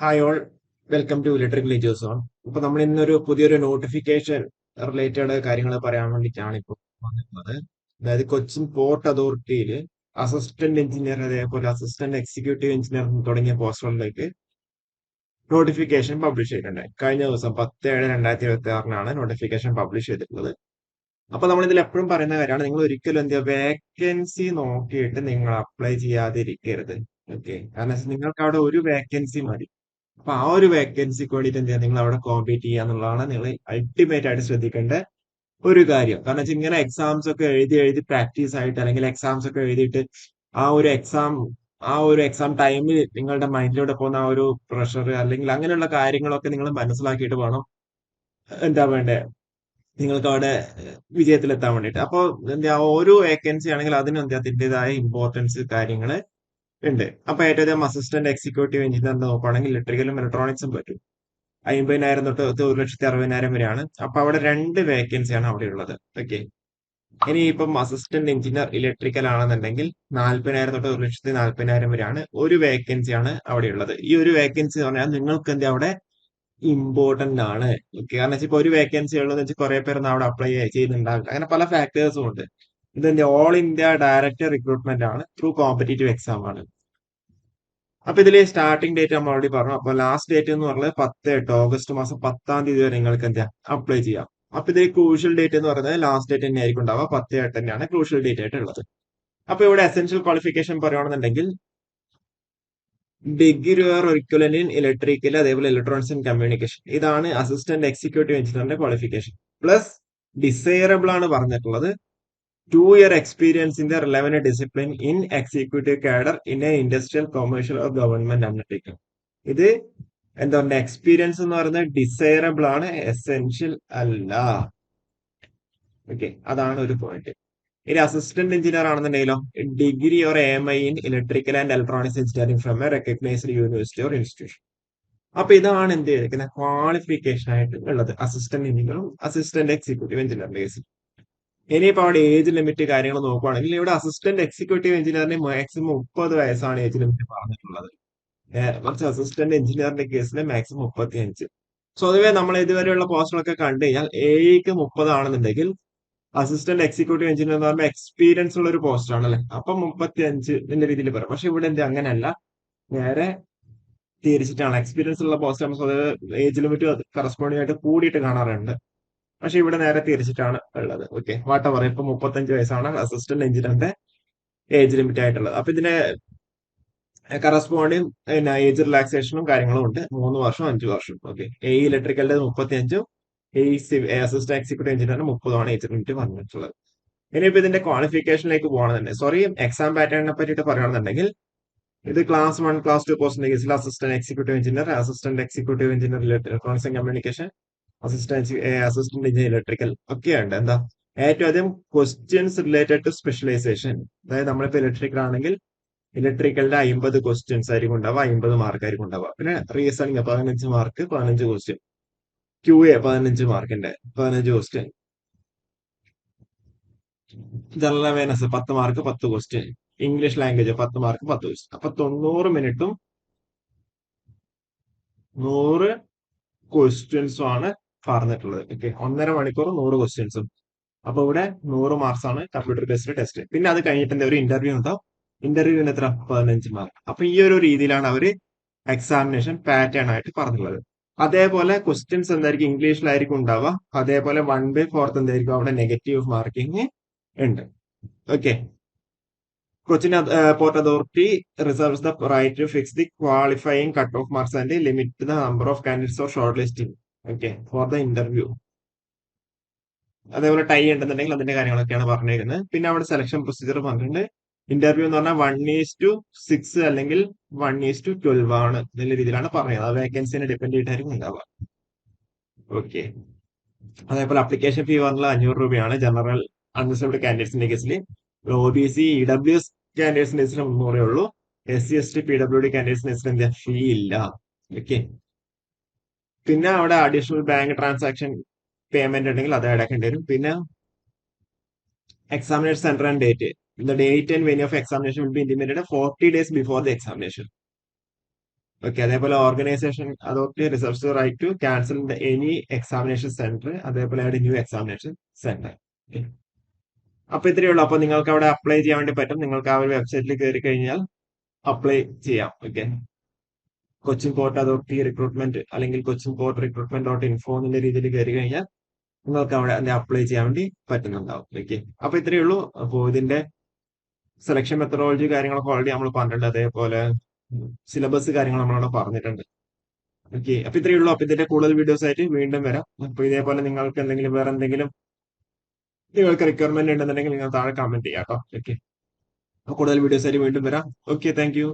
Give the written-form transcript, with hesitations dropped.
Hi all, welcome to electrical edu zone. ഇപ്പൊ നമ്മൾ ഇന്നൊരു പുതിയൊരു നോട്ടിഫിക്കേഷൻ റിലേറ്റഡ് കാര്യങ്ങൾ പറയാൻ വേണ്ടിയിട്ടാണ് ഇപ്പോൾ വന്നിട്ടുള്ളത്. അതായത് കൊച്ചിൻ പോർട്ട് അതോറിറ്റിയിൽ അസിസ്റ്റന്റ് എഞ്ചിനീയർ, അതേപോലെ അസിസ്റ്റന്റ് എക്സിക്യൂട്ടീവ് എഞ്ചിനീയർ തുടങ്ങിയ പോസ്റ്റുകളിലേക്ക് നോട്ടിഫിക്കേഷൻ പബ്ലിഷ് ചെയ്തിട്ടുണ്ട്. കഴിഞ്ഞ ദിവസം 10/7/2026 നോട്ടിഫിക്കേഷൻ പബ്ലിഷ് ചെയ്തിട്ടുള്ളത്. അപ്പൊ നമ്മൾ ഇതിൽ എപ്പോഴും പറയുന്ന കാര്യമാണ്, നിങ്ങൾ ഒരിക്കലും എന്ത് ചെയ്യുക, വേക്കൻസി നോക്കിയിട്ട് നിങ്ങൾ അപ്ലൈ ചെയ്യാതിരിക്കരുത്. ഓക്കെ, കാരണം നിങ്ങൾക്ക് അവിടെ ഒരു വേക്കൻസി മതി. അപ്പൊ ആ ഒരു വേക്കൻസിക്ക് വേണ്ടിയിട്ട് എന്ത് ചെയ്യുക, നിങ്ങൾ അവിടെ കോമ്പീറ്റ് ചെയ്യുക എന്നുള്ളതാണ് നിങ്ങൾ അൾട്ടിമേറ്റ് ആയിട്ട് ശ്രദ്ധിക്കേണ്ട ഒരു കാര്യം. കാരണം വെച്ചാൽ ഇങ്ങനെ എക്സാംസ് ഒക്കെ എഴുതി എഴുതി പ്രാക്ടീസ് ആയിട്ട്, അല്ലെങ്കിൽ എക്സാംസ് ഒക്കെ എഴുതിയിട്ട് ആ ഒരു എക്സാം ആ ഒരു എക്സാം ടൈമിൽ നിങ്ങളുടെ മൈൻഡിലൂടെ പോകുന്ന ആ ഒരു പ്രഷർ, അല്ലെങ്കിൽ അങ്ങനെയുള്ള കാര്യങ്ങളൊക്കെ നിങ്ങൾ മനസ്സിലാക്കിയിട്ട് വേണം എന്താ വേണ്ടേ, നിങ്ങൾക്ക് അവിടെ വിജയത്തിലെത്താൻ വേണ്ടിയിട്ട്. അപ്പോൾ എന്താ, ഓരോ വേക്കൻസി ആണെങ്കിൽ അതിന് എന്താ അതിൻ്റെതായ ഇമ്പോർട്ടൻസ് കാര്യങ്ങൾ ഉണ്ട്. അപ്പൊ ഏറ്റവും അധികം അസിസ്റ്റന്റ് എക്സിക്യൂട്ടീവ് എഞ്ചിനീയർ നോക്കുകയാണെങ്കിൽ ഇലക്ട്രിക്കലും ഇലക്ട്രോണിക്സും പറ്റും. 50,000 തൊട്ട് 1,60,000 വരെയാണ്. അപ്പൊ അവിടെ രണ്ട് വേക്കൻസിയാണ് അവിടെ ഉള്ളത്. ഓക്കെ, ഇനി ഇപ്പം അസിസ്റ്റന്റ് എഞ്ചിനീയർ ഇലക്ട്രിക്കൽ ആണെന്നുണ്ടെങ്കിൽ 40,000 തൊട്ട് 1,40,000 വരെയാണ് ഒരു വേക്കൻസിയാണ് അവിടെ ഉള്ളത്. ഈ ഒരു വേക്കൻസി എന്ന് പറഞ്ഞാൽ നിങ്ങൾക്ക് എന്താ അവിടെ ഇമ്പോർട്ടന്റ് ആണ്. ഓക്കെ, കാരണം വെച്ചാൽ ഇപ്പൊ ഒരു വേക്കൻസി ഉള്ളതെന്ന് വെച്ചാൽ കുറെ പേരൊന്നും അവിടെ അപ്ലൈ ചെയ്യുന്നുണ്ടാവില്ല. അങ്ങനെ പല ഫാക്ടേഴ്സും ഉണ്ട്. ഇതെന്താ, ഓൾ ഇന്ത്യ ഡയറക്റ്റ് റിക്രൂട്ട്മെന്റ് ആണ്, ത്രൂ കോമ്പറ്റേറ്റീവ് എക്സാം ആണ്. അപ്പൊ ഇതില് സ്റ്റാർട്ടിംഗ് ഡേറ്റ് നമ്മൾ ഓൾറെഡി പറഞ്ഞു. അപ്പൊ ലാസ്റ്റ് ഡേറ്റ് എന്ന് പറഞ്ഞത് 10/8, ഓഗസ്റ്റ് മാസം 10-ാം തീയതി വരെ നിങ്ങൾക്ക് എന്താ അപ്ലൈ ചെയ്യാം. അപ്പൊ ഇതിൽ ക്രൂഷ്യൽ ഡേറ്റ് എന്ന് പറയുന്നത് ലാസ്റ്റ് ഡേറ്റ് തന്നെ ആയിരിക്കും ഉണ്ടാവുക. 10/8 തന്നെയാണ് ക്രൂഷ്യൽ ഡേറ്റ് ആയിട്ട് ഉള്ളത്. അപ്പൊ ഇവിടെ എസെൻഷ്യൽ ക്വാളിഫിക്കേഷൻ പറയുകയാണെന്നുണ്ടെങ്കിൽ degree or equivalent in electrical, അതേപോലെ ഇലക്ട്രോണിക്സ് ആൻഡ് കമ്മ്യൂണിക്കേഷൻ. ഇതാണ് അസിസ്റ്റന്റ് എക്സിക്യൂട്ടീവ് എഞ്ചിനീയറിന്റെ ക്വാളിഫിക്കേഷൻ. പ്ലസ് ഡിസൈറബിൾ ആണ് പറഞ്ഞിട്ടുള്ളത് 2-year experience in the relevant discipline in executive cadre in a industrial, commercial or government undertaking. ഇത് എന്താ പറയുക, experience എന്ന് പറയുന്നത് ഡിസൈറബിൾ ആണ്, എസെൻഷ്യൽ അല്ല. ഓക്കെ, അതാണ് ഒരു പോയിന്റ്. ഇനി അസിസ്റ്റന്റ് എഞ്ചിനീയർ ആണെന്നുണ്ടെങ്കിലോ, degree or AMI in electrical and electronics engineering from a recognised university or institution. അപ്പൊ ഇതാണ് എന്ത് ചെയ്തിരിക്കുന്നത്, ക്വാളിഫിക്കേഷൻ ആയിട്ട് ഉള്ളത് അസിസ്റ്റന്റ് എഞ്ചിനീയറും അസിസ്റ്റന്റ് എക്സിക്യൂട്ടീവ് എഞ്ചിനീയറിന്റെ കേസ്. ഇനിയിപ്പോ അവിടെ ഏജ് ലിമിറ്റ് കാര്യങ്ങൾ നോക്കുവാണെങ്കിൽ ഇവിടെ അസിസ്റ്റന്റ് എക്സിക്യൂട്ടീവ് എഞ്ചിനീയറിന് മാക്സിമം 30 വയസ്സാണ് ഏജ് ലിമിറ്റ് പറഞ്ഞിട്ടുള്ളത്. കുറച്ച് അസിസ്റ്റന്റ് എഞ്ചിനീയറിന്റെ കേസിൽ മാക്സിമം 35. സ്വതവേ നമ്മൾ ഇതുവരെയുള്ള പോസ്റ്റുകളൊക്കെ കണ്ടു കഴിഞ്ഞാൽ എക്ക് 30 ആണെന്നുണ്ടെങ്കിൽ അസിസ്റ്റന്റ് എക്സിക്യൂട്ടീവ് എഞ്ചിനീയർ എന്ന് പറയുമ്പോൾ എക്സ്പീരിയൻസ് ഉള്ള ഒരു പോസ്റ്റ് ആണല്ലേ, അപ്പൊ 35 എന്ന രീതിയിൽ പറയാം. പക്ഷെ ഇവിടെ എന്ത് അങ്ങനെയല്ല, നേരെ തിരിച്ചിട്ടാണ്. എക്സ്പീരിയൻസ് ഉള്ള പോസ്റ്റ് നമ്മൾ സ്വതവേ ഏജ് ലിമിറ്റ് കറസ്പോണ്ടിങ് ആയിട്ട് കൂടിയിട്ട് കാണാറുണ്ട്. പക്ഷെ ഇവിടെ നേരെ തിരിച്ചിട്ടാണ് ഉള്ളത്. ഓക്കെ, വാട്ടവർ, ഇപ്പൊ 35 വയസ്സാണ് അസിസ്റ്റന്റ് എഞ്ചിനീയറിന്റെ ഏജ് ലിമിറ്റ് ആയിട്ടുള്ളത്. അപ്പൊ ഇതിന്റെ കറസ്പോണ്ടിങ് പിന്നെ ഏജ് റിലാക്സേഷനും കാര്യങ്ങളും ഉണ്ട്, 3 വർഷം 5 വർഷം. ഓക്കെ, ഇലക്ട്രിക്കലിന്റെ 35ഉം അസിസ്റ്റന്റ് എക്സിക്യൂട്ടീവ് എഞ്ചിനീയറിന് 30ആണ് ഏജ് ലിമിറ്റ് പറഞ്ഞിട്ടുള്ളത്. ഇനിയിപ്പോ ഇതിന്റെ ക്വാളിഫിക്കേഷനിലേക്ക് പോകണമെന്നുണ്ടെങ്കിൽ, സോറി, എക്സാം പാറ്റേണിനെ പറ്റിയിട്ട് പറയുകയാണെന്നുണ്ടെങ്കിൽ, ഇത് ക്ലാസ് 1 ക്ലാസ് 2 പോസ്റ്റിന്റെ കേസിൽ assistant executive engineer, assistant executive engineer electronics and communication, assistant engineer electrical ഒക്കെയുണ്ട്. എന്താ, ഏറ്റവും അധികം ക്വസ്റ്റ്യൻസ് റിലേറ്റഡ് ടു സ്പെഷ്യലൈസേഷൻ. അതായത് നമ്മളിപ്പോ ഇലക്ട്രിക്കൽ ആണെങ്കിൽ ഇലക്ട്രിക്കലിന്റെ 50 ക്വസ്റ്റ്യൻസ് ആയിരിക്കും ഉണ്ടാവുക, 50 മാർക്ക് ആയിരിക്കും ഉണ്ടാവുക. പിന്നെ റീസണിങ് 15 മാർക്ക്, 15 ക്വസ്റ്റ്യൻ. QA 15 മാർക്കിന്റെ 15 question. General awareness 10 mark 10 question. English language 10 mark 10 question. അപ്പൊ 90 മിനിറ്റും 100 ക്വസ്റ്റ്യൻസും ആണ് പറഞ്ഞിട്ടുള്ളത്. ഓക്കെ, 1.5 മണിക്കൂർ 100 ക്വസ്റ്റ്യൻസും. അപ്പൊ ഇവിടെ 100 മാർക്സ് ആണ് കമ്പ്യൂട്ടർ ബേസ്ഡ് ടെസ്റ്റ്. പിന്നെ അത് കഴിഞ്ഞിട്ട് ഒരു ഇന്റർവ്യൂ ഉണ്ടാവും. ഇന്റർവ്യൂവിന് എത്ര, 15 മാർക്ക്. അപ്പൊ ഈ ഒരു രീതിയിലാണ് അവര് എക്സാമിനേഷൻ പാറ്റേൺ ആയിട്ട് പറഞ്ഞിട്ടുള്ളത്. അതേപോലെ ക്വസ്റ്റ്യൻസ് എന്തായിരിക്കും, ഇംഗ്ലീഷിലായിരിക്കും ഉണ്ടാവുക. അതേപോലെ 1/4 എന്തായിരിക്കും അവിടെ നെഗറ്റീവ് മാർക്കിംഗ് ഉണ്ട്. Okay, Cochin port authority reserves the right to fix the qualifying cut off marks and limit the number of candidates for shortlisting. Okay, for the interview. അതേപോലെ ടൈ ഉണ്ടെന്നുണ്ടെങ്കിൽ അതിന്റെ കാര്യങ്ങളൊക്കെയാണ് പറഞ്ഞിരിക്കുന്നത്. പിന്നെ അവിടെ സെലക്ഷൻ പ്രൊസീജിയർ പറഞ്ഞിട്ടുണ്ട്. Interview എന്ന് പറഞ്ഞാൽ 1:6 അല്ലെങ്കിൽ 1:12 ആണ് എന്നുള്ള രീതിയിലാണ് പറഞ്ഞത്. ആ വേക്കൻസിനെ ഡിപ്പെൻഡ് ചെയ്തിട്ടായിരിക്കും ഉണ്ടാവുക. ഓക്കെ, അതേപോലെ അപ്ലിക്കേഷൻ ഫീ പറഞ്ഞാൽ 500 രൂപയാണ് ജനറൽ അൺറിസർവ്ഡ് കാൻഡിഡേറ്റ്സിന്റെ കേസിൽ. OBC EWS കാൻഡിഡേറ്റ്സിന്റെ കേസിൽ 300 ഉള്ളൂ. SC ST PWD കാൻഡിഡേറ്റ്സിന്റെ കേസിൽ എന്താ ഫീ ഇല്ല. ഓക്കെ, പിന്നെ അവിടെ അഡീഷണൽ ബാങ്ക് ട്രാൻസാക്ഷൻ പേയ്മെന്റ് ഉണ്ടെങ്കിൽ അത് അടക്കേണ്ടി വരും. പിന്നെ examination center and date. The date and venue of examination will be intimated 40 days before the examination. Okay. അതേപോലെ organisation authority reserves the right to cancel any examination centre, അതേപോലെ add new examination centre. അപ്പൊ ഇത്രയേ ഉള്ളൂ. അപ്പൊ നിങ്ങൾക്ക് അവിടെ apply ചെയ്യാൻ വേണ്ടി പറ്റും. നിങ്ങൾക്ക് ആ ഒരു വെബ്സൈറ്റിൽ കയറി കഴിഞ്ഞാൽ അപ്ലൈ ചെയ്യാം. Okay. Cochin port authority recruitment അല്ലെങ്കിൽ കൊച്ചിൻ പോർട്ട് റിക്രൂട്ട്മെന്റ്.info എന്നുള്ള രീതിയിൽ കയറി കഴിഞ്ഞാൽ നിങ്ങൾക്ക് അവിടെ അതിന്റെ അപ്ലൈ ചെയ്യാൻ വേണ്ടി പറ്റുന്നുണ്ടാവും. ഓക്കെ. അപ്പൊ ഇത്രയേ ഉള്ളൂ. അപ്പോ ഇതിന്റെ സെലക്ഷൻ മെത്തഡോളജി കാര്യങ്ങളൊക്കെ ഓൾറെഡി നമ്മൾ പറഞ്ഞിട്ടുണ്ട്. അതേപോലെ സിലബസ് കാര്യങ്ങൾ നമ്മളവിടെ പറഞ്ഞിട്ടുണ്ട്. ഓക്കെ. അപ്പൊ ഇത്രയേ ഉള്ളൂ. അപ്പൊ ഇതിന്റെ കൂടുതൽ വീഡിയോസ് ആയിട്ട് വീണ്ടും വരാം. അപ്പൊ ഇതേപോലെ നിങ്ങൾക്ക് എന്തെങ്കിലും വേറെ എന്തെങ്കിലും നിങ്ങൾക്ക് റിക്വയർമെന്റ് ഉണ്ടെന്നുണ്ടെങ്കിൽ നിങ്ങൾ താഴെ കമന്റ് ചെയ്യാം കേട്ടോ. ഓക്കെ. കൂടുതൽ വീഡിയോസ് ആയിട്ട് വീണ്ടും വരാം. ഓക്കെ. Thank you.